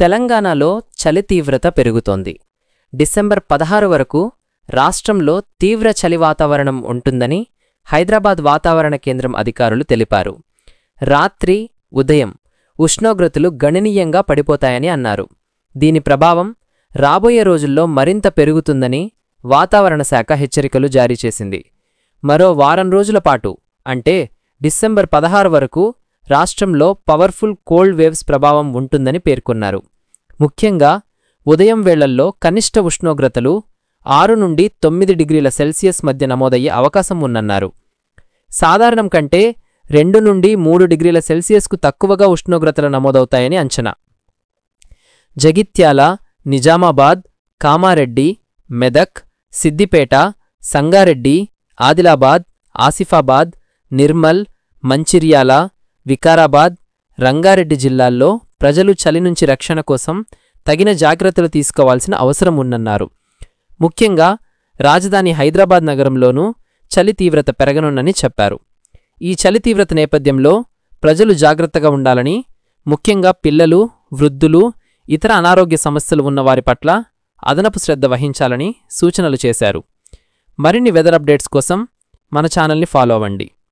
తెలంగాణలో చలి తీవ్రత పెరుగుతోంది. డిసెంబర్ 16 వరకు రాష్ట్రంలో తీవ్ర చలి వాతావరణం ఉంటుందని హైదరాబాద్ వాతావరణ కేంద్రం అధికారులు తెలిపారు. రాత్రి, ఉదయం ఉష్ణోగ్రతలు గణనీయంగా పడిపోతాయని అన్నారు. దీని ప్రభావం రాబోయే రోజుల్లో మరింత పెరుగుతుందని వాతావరణ శాఖ హెచ్చరికలు జారీ చేసింది. మరో వారం రోజుల పాటు అంటే డిసెంబర్ 16 వరకు రాష్ట్రంలో పవర్ఫుల్ కోల్డ్ వేవ్స్ ప్రభావం ఉంటుందని పేర్కొన్నారు. ముఖ్యంగా ఉదయం వేళల్లో కనిష్ట ఉష్ణోగ్రతలు 6 నుండి 9 డిగ్రీల సెల్సియస్ మధ్య నమోదయ్యే అవకాశం ఉందన్నారు. సాధారణం కంటే 2 నుండి 3 డిగ్రీల సెల్సియస్కు తక్కువగా ఉష్ణోగ్రతలు నమోదవుతాయని అంచనా. జగిత్యాల, నిజామాబాద్, కామారెడ్డి, మెదక్, సిద్దిపేట, సంగారెడ్డి, ఆదిలాబాద్, ఆసిఫాబాద్, నిర్మల్, మంచిర్యాల, వికారాబాద్, రంగారెడ్డి జిల్లాల్లో ప్రజలు చలి నుంచి రక్షణ కోసం తగిన జాగ్రత్తలు తీసుకోవాల్సిన అవసరం ఉందన్నారు. ముఖ్యంగా రాజధాని హైదరాబాద్ నగరంలోనూ చలి తీవ్రత పెరగనుందని చెప్పారు. ఈ చలి తీవ్రత నేపథ్యంలో ప్రజలు జాగ్రత్తగా ఉండాలని, ముఖ్యంగా పిల్లలు, వృద్ధులు, ఇతర అనారోగ్య సమస్యలు ఉన్నవారి పట్ల అదనపు శ్రద్ధ వహించాలని సూచనలు చేశారు. మరిన్ని వెదర్ అప్డేట్స్ కోసం మన ఛానల్ని ఫాలో అవ్వండి.